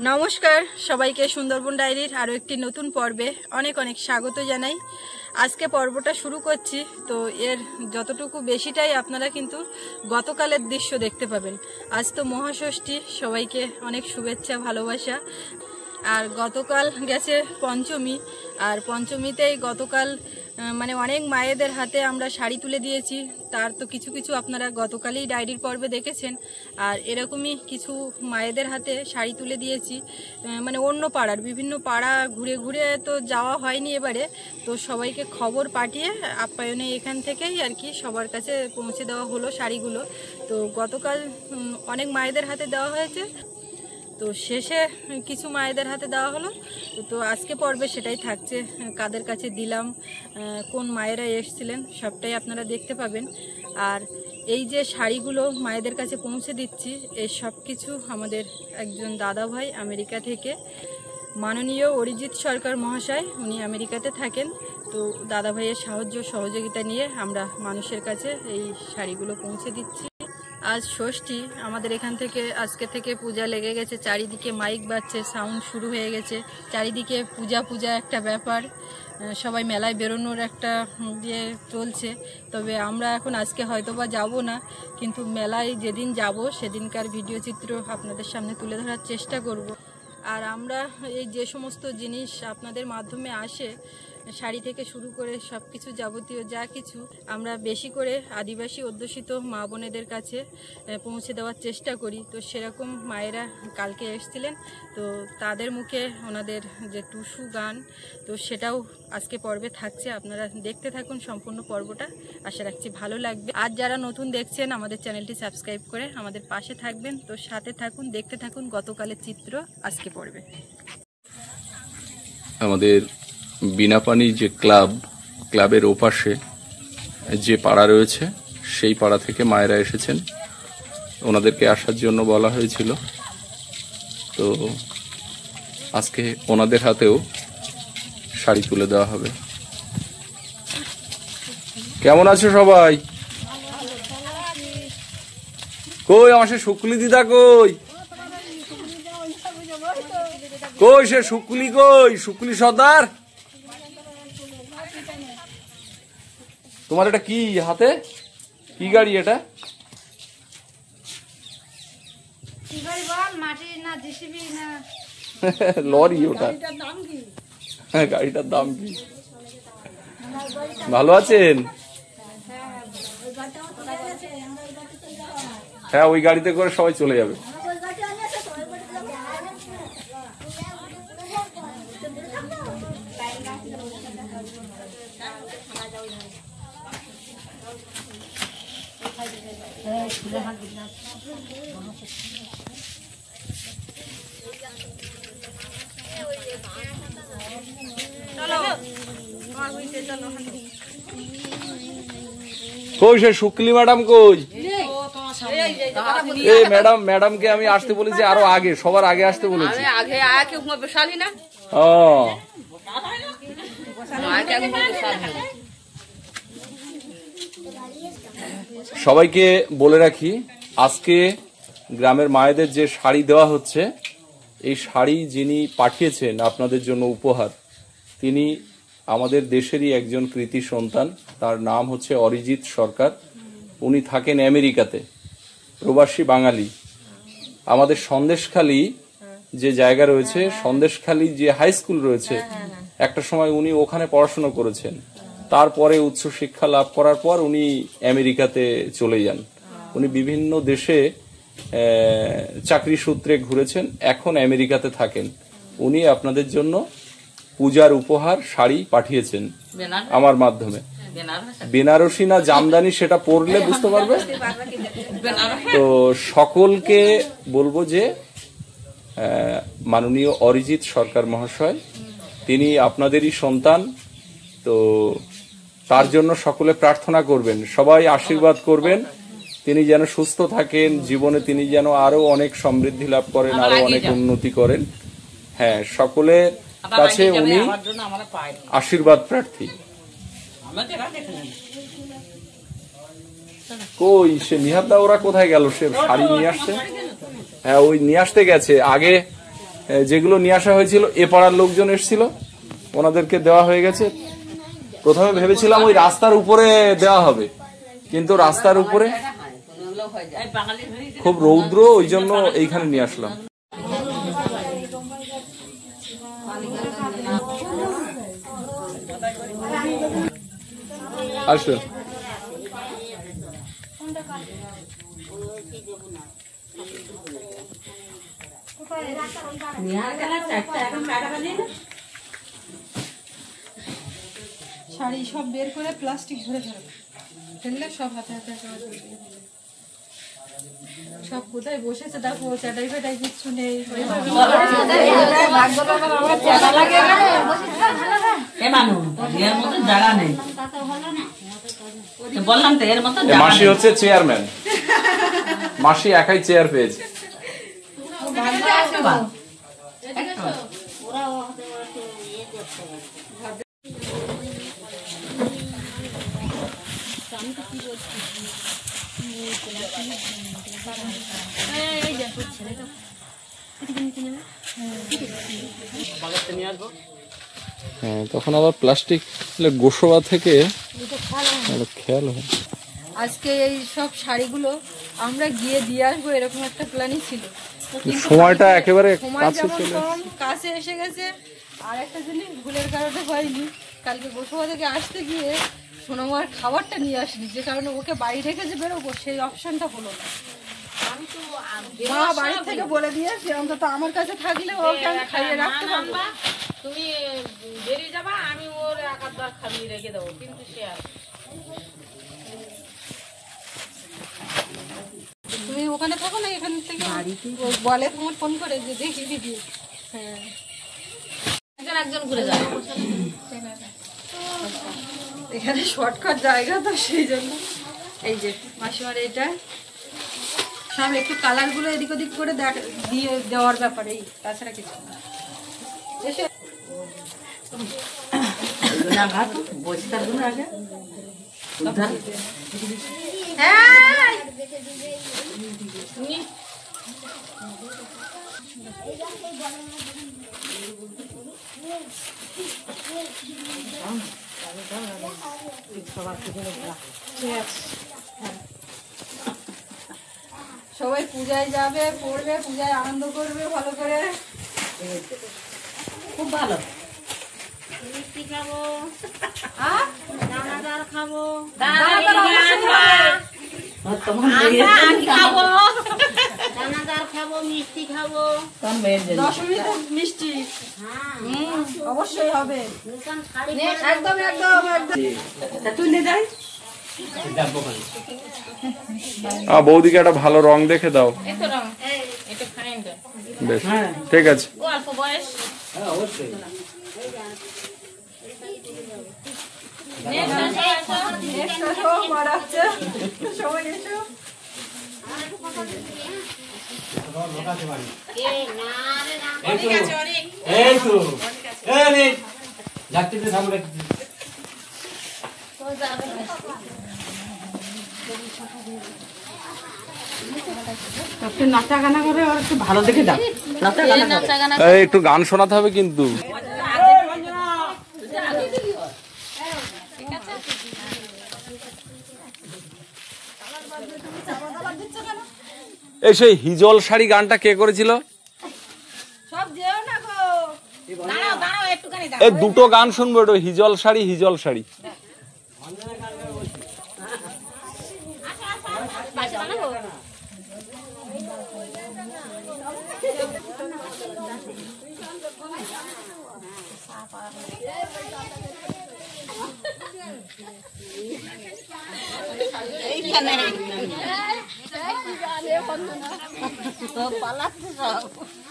নমস্কার সবাইকে সুন্দরবন ডায়েরির আরও একটি নতুন পর্বে অনেক অনেক স্বাগত জানাই। আজকে পর্বটা শুরু করছি, তো এর যতটুকু বেশিটাই আপনারা কিন্তু গতকালের দৃশ্য দেখতে পাবেন। আজ তো মহাষষ্ঠী, সবাইকে অনেক শুভেচ্ছা ভালোবাসা। আর গতকাল গেছে পঞ্চমী, আর পঞ্চমীতেই গতকাল মানে অনেক মায়েদের হাতে আমরা শাড়ি তুলে দিয়েছি। তার তো কিছু কিছু আপনারা গতকালই ডায়েরির পর্বে দেখেছেন, আর এরকমই কিছু মায়েদের হাতে শাড়ি তুলে দিয়েছি। মানে অন্য পাড়ার বিভিন্ন পাড়া ঘুরে ঘুরে তো যাওয়া হয়নি এবারে, তো সবাইকে খবর পাঠিয়ে আপ্যায়নে এখান থেকেই আর কি সবার কাছে পৌঁছে দেওয়া হলো শাড়িগুলো। তো গতকাল অনেক মায়েদের হাতে দেওয়া হয়েছে, তো শেষে কিছু মায়েদের হাতে দেওয়া হলো। তো আজকে পর্বে সেটাই থাকছে, কাদের কাছে দিলাম, কোন মায়েরা এসেছিলেন সবটাই আপনারা দেখতে পাবেন। আর এই যে শাড়িগুলো মায়েদের কাছে পৌঁছে দিচ্ছি, এই সব কিছু আমাদের একজন দাদা ভাই আমেরিকা থেকে, মাননীয় অরিজিৎ সরকার মহাশয়, উনি আমেরিকাতে থাকেন। তো দাদা ভাইয়ের সাহায্য সহযোগিতা নিয়ে আমরা মানুষের কাছে এই শাড়িগুলো পৌঁছে দিচ্ছি। আজ ষষ্ঠী, আমাদের এখান থেকে আজকে থেকে পূজা লেগে গেছে, চারিদিকে মাইক বাজছে, সাউন্ড শুরু হয়ে গেছে, চারিদিকে পূজা পূজা একটা ব্যাপার, সবাই মেলায় বেরোনোর একটা ইয়ে চলছে। তবে আমরা এখন আজকে হয়তো বা যাবো না, কিন্তু মেলায় যেদিন যাব সেদিনকার ভিডিও চিত্র আপনাদের সামনে তুলে ধরার চেষ্টা করব। আর আমরা এই যে সমস্ত জিনিস আপনাদের মাধ্যমে আসে, শাড়ি থেকে শুরু করে সব কিছু যাবতীয় যা কিছু, আমরা বেশি করে আদিবাসী অধ্যুষিত মা বোনেদের কাছে পৌঁছে দেওয়ার চেষ্টা করি। তো সেরকম মায়েরা কালকে এসেছিলেন, তো তাদের মুখে ওনাদের যে টুসু গান, তো সেটাও আজকে পর্বে থাকছে। আপনারা দেখতে থাকুন সম্পূর্ণ পর্বটা, আশা রাখছি ভালো লাগবে। আর যারা নতুন দেখছেন আমাদের চ্যানেলটি সাবস্ক্রাইব করে আমাদের পাশে থাকবেন। তো সাথে থাকুন, দেখতে থাকুন গতকালের চিত্র আজকে পর্বে। আমাদের বিনাপানি যে ক্লাবের ওপাশে যে পাড়া রয়েছে, সেই পাড়া থেকে মায়েরা এসেছেন, ওনাদেরকে আসার জন্য বলা হয়েছিল। তো আজকে ওনাদের হাতেও শাড়ি তুলে দেওয়া হবে। কেমন আছো সবাই? কই আমার সে শুকুলি দিদা, কই কই সে শুকুলি, কই শুকুলি সর্দার? তোমার এটা কি হাতে, কি গাড়ি এটা? লরি ওটা? হ্যাঁ, গাড়িটার দাম কি? ভালো আছেন? হ্যাঁ, ওই গাড়িতে করে সবাই চলে যাবে। কই সে শুক্লি ম্যাডাম, কই? এই ম্যাডামকে আমি আসতে বলেছি আরো আগে, সবার আগে আসতে বলেছি। সবাইকে বলে রাখি, আজকে গ্রামের মায়েদের যে শাড়ি দেওয়া হচ্ছে, এই শাড়ি যিনি পাঠিয়েছেন আপনাদের জন্য উপহার, তিনি আমাদের দেশেরই একজন কৃতি সন্তান। তার নাম হচ্ছে অরিজিৎ সরকার। উনি থাকেন আমেরিকাতে, প্রবাসী বাঙালি। আমাদের সন্দেশখালী যে জায়গা রয়েছে, সন্দেশখালী যে হাই স্কুল রয়েছে, একটা সময় উনি ওখানে পড়াশোনা করেছেন। তারপরে উচ্চ শিক্ষা লাভ করার পর উনি আমেরিকাতে চলে যান। উনি বিভিন্ন দেশে চাকরি সূত্রে ঘুরেছেন, এখন আমেরিকাতে থাকেন। উনি আপনাদের জন্য পূজার উপহার শাড়ি পাঠিয়েছেন আমার মাধ্যমে। বেনারসি না জামদানি সেটা পরলে বুঝতে পারবে। তো সকলকে বলবো যে মাননীয় অরিজিৎ সরকার মহাশয়, তিনি আপনাদেরই সন্তান। তো তার জন্য সকলে প্রার্থনা করবেন, সবাই আশীর্বাদ করবেন, তিনি যেন সুস্থ থাকেন, জীবনে তিনি যেন আরো অনেক সমৃদ্ধি লাভ করেন, আরো অনেক উন্নতি করেন। হ্যাঁ, সকলের কাছে উনি আশীর্বাদ প্রার্থী। কই সে নিহার দা, ওরা কোথায় গেল? সে শাড়ি নিয়ে আসছে। হ্যাঁ, ওই নিয়ে আসতে গেছে। আগে যেগুলো নিয়ে আসা হয়েছিল এ পাড়ার লোকজন এসেছিল, ওনাদেরকে দেওয়া হয়ে গেছে। প্রথমে ভেবেছিলাম ওই রাস্তার উপরে দেওয়া হবে, কিন্তু রাস্তার উপরে খুব রৌদ্র, ওই জন্য এইখানে নিয়ে আসলাম। আসো। শাড়ি সব বের করে প্লাস্টিক ভরে ফেললে সব হাতে হাতে সব কোথায় বসেছে দেখো, চ্যাটাই ফেটাই কিচ্ছু নেই। মাসি হচ্ছে চেয়ারম্যান, মাসি একাই চেয়ার পেয়েছে। হ্যাঁ, তখন আবার প্লাস্টিক গোসবা থেকে খেয়াল হয়। আজকে এই সব শাড়িগুলো আমরা গিয়ে দিয়ে আসবো এরকম একটা প্ল্যানই ছিল, সময়টা একেবারে কাছে এসে গেছে। আর একটা জিনিস ভুলের কারণে হয়নি, কালকে গোসবা থেকে আসতে গিয়ে সোনামার খাবারটা নিয়ে আসিনি, যে কারণে ওকে বাড়ি রেখে যে বেরোবো সেই অপশনটা হলো না। মা বাড়ি থেকে বলে দিয়েছি অন্তত আমার কাছে থাকলে ওকে আমি খাইয়ে রাখতে পারবো। তুমি বেরিয়ে যাবা, আমি ওর একাধবার খাইয়ে রেখে দেবো, কিন্তু সে আর তুমি ওখানে থাকো না, এখান থেকে বলে তোমার ফোন করে যে দেখি দিদি। হ্যাঁ, একজন ঘুরে যাবে। এখানে শর্টকাট জায়গা তো সেই জন্য। এই যে মাসিমার এটা সব একটু কালার গুলো এদিক ওদিক করে দিয়ে দেওয়ার ব্যাপারে, তাছাড়া কিছু না। সবাই পূজায় যাবে, পড়বে, পূজায় আনন্দ করবে ভালো করে, খুব ভালো। মিষ্টি খাবো, দানাদার খাবো, দানাদার খাবো, মিষ্টি খাবো। দশমীতে মিষ্টি অবশ্যই হবে। একদম একদম একদম তুলে যাই। বৌদিকে একটা ভালো রং দেখে দাও। বেশ, ঠিক আছে। অল্প বয়স নাচা গানা করে আর একটু ভালো দেখে দাও। একটু গান শোনাতে হবে কিন্তু। এই সেই হিজল শাড়ি গানটা কে করেছিল? এই দুটো গান শুনবো, একটু হিজল শাড়ি, হিজল শাড়ি।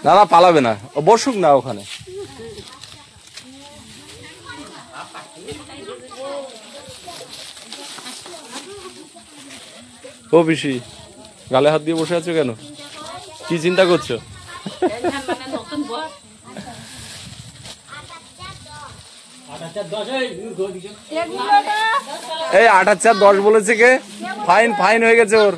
না না, পালাবে না, বসুক না ওখানে। ও পিসি, গালে হাত দিয়ে বসে আছো কেন? কি চিন্তা করছো? এই 8/4 10 বলেছে কে? ফাইন ফাইন হয়ে গেছে ওর।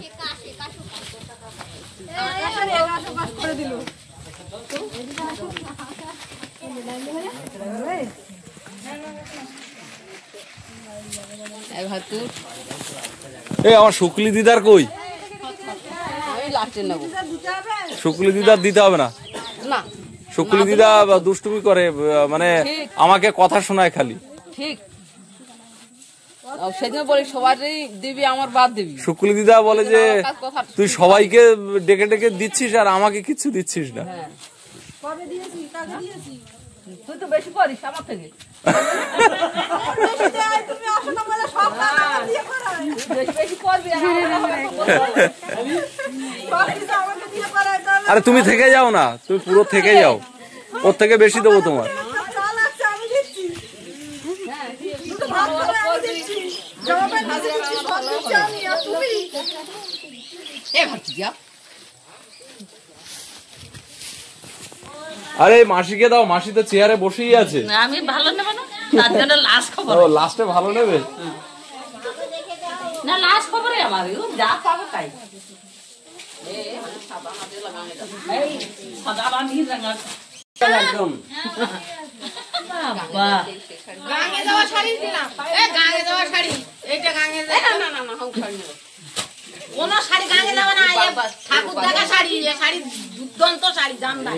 এই আমার শুক্লি দিদার কই? আমি লাস্টে নেবো শুক্লি দিদার দিতে হবে না। না শুক্লি দিদা দুষ্টুমি করে, মানে আমাকে কথা শোনায় খালি। ঠিক সেদিন বলি সবারই দিবি, আমার বাদ দিবি। শুক্লি দিদা বলে যে তুই সবাইকে ডেকে ডেকে দিচ্ছিস আর আমাকে কিচ্ছু দিচ্ছিস না। তুই তো বেশি করিস আমার থেকে। বেশি করবি আরে তুমি থেকে যাও না, তুমি পুরো থেকে যাও, ওর থেকে বেশি দেবো তোমার। আরে মাসিকে দাও, মাসি তো চেয়ারে বসেই আছে। আমি ভালো নেবো না, তার জন্য লাস্ট খবর। ও লাস্টে ভালো নেবে না, লাস্ট খবরে আমার যা পাবো তাই। একদম গাঙে যাওয়া শাড়ি দিলাম, গাঙে যাওয়া শাড়ি, এইটা গাঙে না না না কোন শাড়ি গাঙে যাওয়া না, ঠাকুর দেখা শাড়ি, এই শাড়ি দুর্দান্ত শাড়ি, দাম দাম।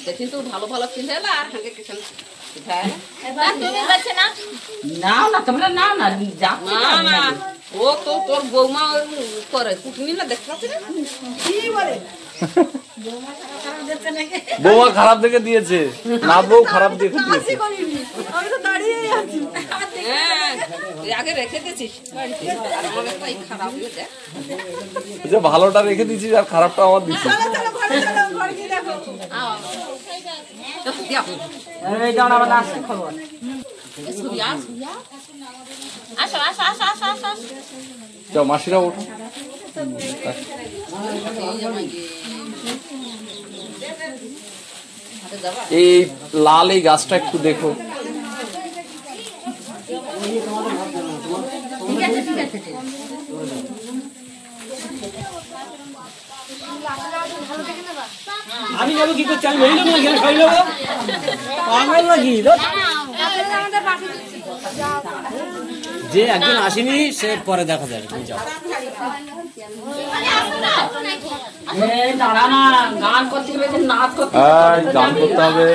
দেখি তো ভালো ভালো কিনতে না, আর হাঙ্গে কিছু নাও না, তোমরা নাও না, না ও তো তোর বৌমা করে কুটনি না, দেখতে পাচ্ছি না কি বলে। বৌমা খারাপ দেখে দিয়েছে না, বউ খারাপ দেখে দিয়েছে। আগে রেখে দিয়েছিস যে ভালোটা রেখে দিয়েছিস আর খারাপটা আমার দিচ্ছিস। যাও মাসিরা ওঠো। এই লাল এই গাছটা একটু দেখো। আমি যাবো কি করছি, আমি বেরিয়ে যাবো, এখানে খাই নেবো পাগল নাকি? যে একজন আসেনি সে পরে দেখা যাবে। তুমি যাও, গান করতে হবে, নাচ করতে গান করতে হবে।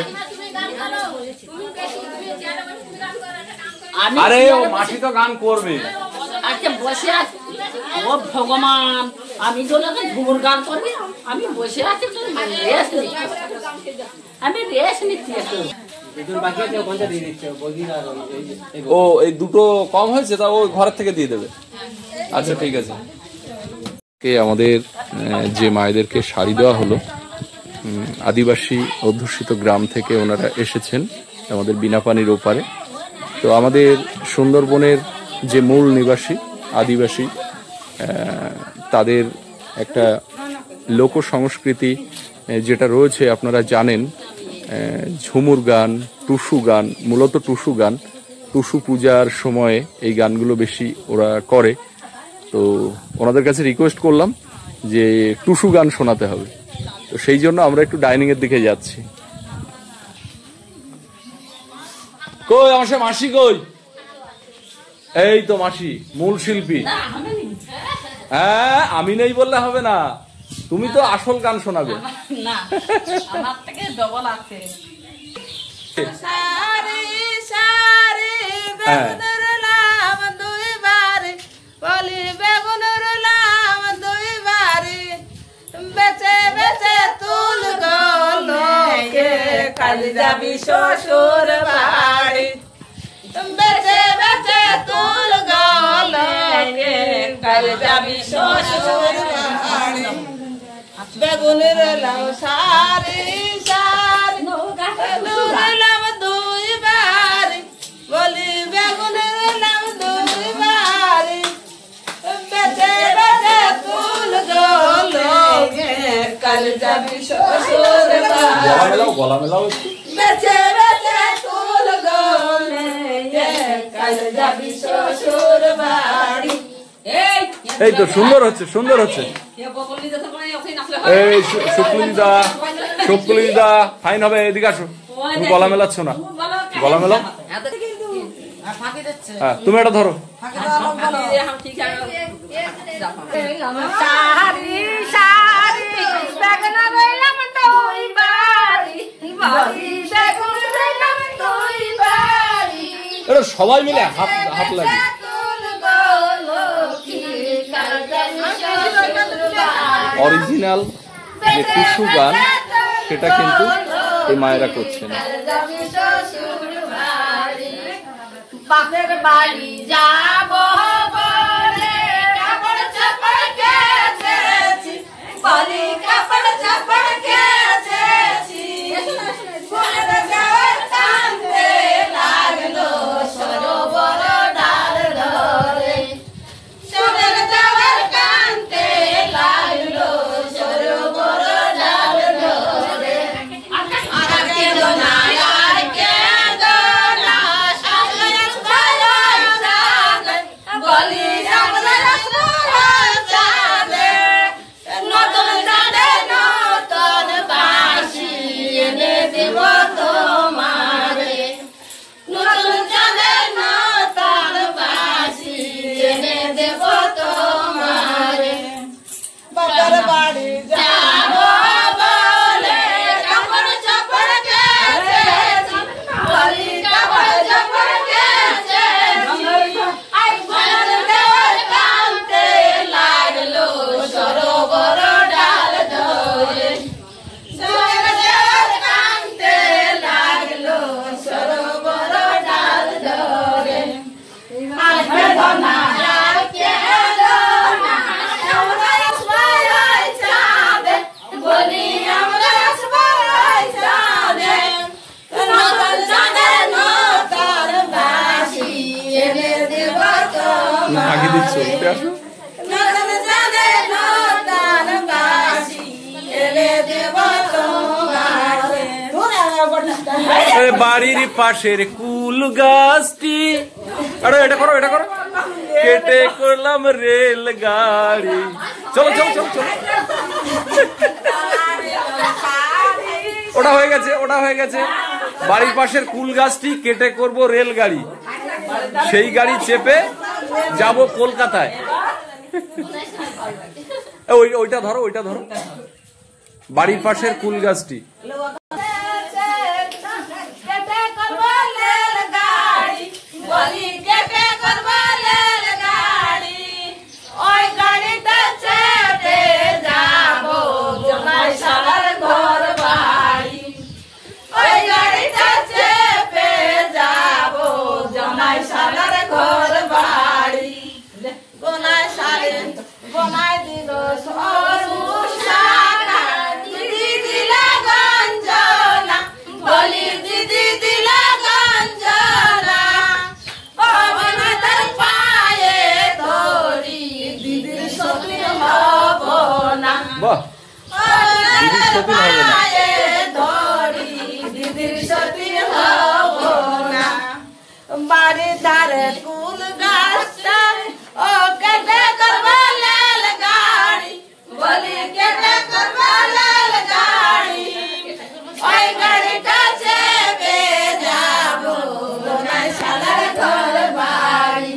আরে ও মাসি তো গান করবে। আজকে বসে আছি, ও ভগবান, আমি তো ঘুমুর গান করবি, আমি বসে আছি, আমি রেস্ট নিচ্ছি একটু। বাকি আছে ওখানটা দিয়ে দিচ্ছে। ও এই দুটো কম হয়েছে, তা ও ঘরের থেকে দিয়ে দেবে। আচ্ছা ঠিক আছে। আমাদের যে মায়েদেরকে শাড়ি দেওয়া হলো, আদিবাসী অধ্যুষিত গ্রাম থেকে ওনারা এসেছেন আমাদের বিনাপানির ওপারে। তো আমাদের সুন্দরবনের যে মূল নিবাসী আদিবাসী, তাদের একটা লোক সংস্কৃতি যেটা রয়েছে আপনারা জানেন, ঝুমুর গান, টুসু গান, মূলত টুসু গান, টুসু পূজার সময় এই গানগুলো বেশি ওরা করে। তো ওনাদের কাছে রিকোয়েস্ট করলাম যে টুসু গান শোনাতে হবে, তো সেই জন্য আমরা একটু ডাইনিং এর দিকে যাচ্ছি। কই আমার সে মাসি কই? এই তো মাসি, মূল শিল্পী। হ্যাঁ আমি নেই বললে হবে না, তুমি তো আসল গান শোনাবে। না, আমার থেকে ডবল আছে। কাল যাবি শ্বশুর বাড়ি, বেচে বেচে তুল গলে, কাল যাবি শ্বশুর বাড়ি। বেগুনের লাউ সারি সারি, বেগুনের লাউ দুই বারি, বলি বেগুনের লাউ দুই বারি, বেচে বেচে তুল গলে, কাল যাবি শ্বশুর বাড়ি। গলা মেলাও বেচে বেচে তুল গলে, কাল যাবি শ্বশুর বাড়ি। এই এই তো সুন্দর হচ্ছে, সুন্দর হচ্ছে। এই শুক্লিদা ফাইন হবে, এদিকে আসো। তুমি গলা মেলাচ্ছ না, গলা মেলাও। হ্যাঁ তুমি এটা ধরো। এটা সবাই মিলে হাত হাত লাগে। অরিজিনাল যে টুসু গান সেটা কিন্তু এই মায়েরা করছেন। বাপের বাড়ি যাব বলে কাপড় চাপড় কেচেছি, বলি কাপড় চাপড় কেচেছি, ফুলের গায়ে টানতে লাগলো সরোবর ডাল ধরে, ফুলের গায়ে টানতে লাগলো সরোবর ডাল ধরে, আর কেঁদো না আর কেঁদো না বলি আমরা চাঁদে নতুন চাঁদে নতুন বাঁশি এনে দেব তোমারে, নতুন চাঁদে নতুন বাঁশি এনে দেব তোমারে, বাবার বাড়ি যাব বলে কাপড় চাপড় কেচেছি, বলি কাপড় চাপড় কেচেছি, সরোবর ডাল ধরে, কানতে লাগলো সরোবর ডাল ধরে, আর কেঁদো না আর কেঁদো না আমরা সবাই চাঁদে, বলি আমরা সবাই চাঁদে, নতুন চাঁদে নতুন বাঁশি এনে দেব তোমারে, আগে দিচ্ছ উঠে আসো। বাড়ির পাশের কুল গাছটি, এটা করো এটা করো, কেটে করলাম রেল গাড়ি। চলো চলো চলো চলো, ওটা হয়ে গেছে, ওটা হয়ে গেছে। বাড়ির পাশের কুল গাছটি কেটে করব রেল গাড়ি, সেই গাড়ি চেপে যাব কলকাতায়। ওইটা ধরো, ওইটা ধরো। বাড়ির পাশের কুল গাছটি বনাই দিল সরু শাখা, দিদি দিলা গঞ্জনা, বলি দিদি দিলা গঞ্জনা, পবনে তার পায়ে ধরি দিদির সতীন হব না, বাহ, দিদির সতীন হবে না, পায়ে ধরি দিদির সতীন হব না, বাড়ির ধারে কুল গাছটা ও কেটে করবা লাল গাড়ি, বলি কেটে করবা লাল গাড়ি, ওই গাড়িটা চেপে যাবো বোনাই শালার ঘর বাড়ি,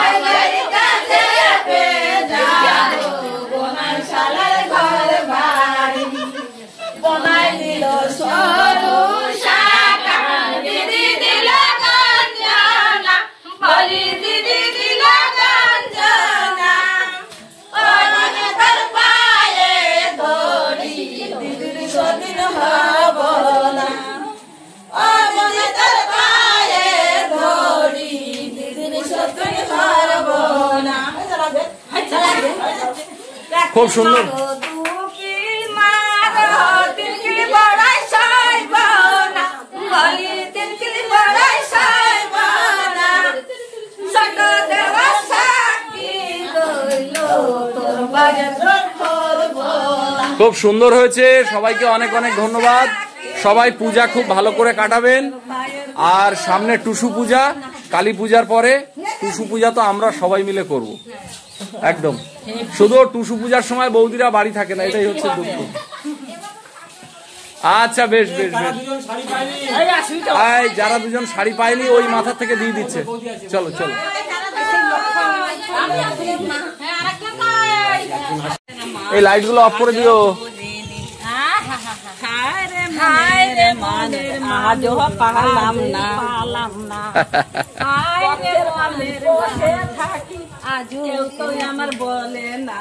ওই গাড়িটা চেপে যাবো বোনাই শালার ঘর বাড়ি, বোনাই দিল সরু শাখা, দিদি দিল গঞ্জনা, বলি দিদি দিল গঞ্জনা, ওই তার পায়ে ধরি দিদির সতীন হব না, ওই তার পায়ে ধরি দিদির সতীন হব না। খুব সুন্দর। খুব সুন্দর হয়েছে, সবাইকে অনেক অনেক ধন্যবাদ। সবাই পূজা খুব ভালো করে কাটাবেন। আর সামনে টুসু পূজা, কালী পূজার পরে টুসু পূজা তো আমরা সবাই মিলে করব। একদম। শুধু টুসু পূজার সময় বৌদিরা বাড়ি থাকে না, এটাই হচ্ছে দুঃখ। আচ্ছা বেশ বেশ বেশ, যারা দুজন শাড়ি পায়নি ওই মাথা থেকে দিয়ে দিচ্ছে। চলো চলো, এই লাইট গুলো অফ করে দিও। আমার বলে না,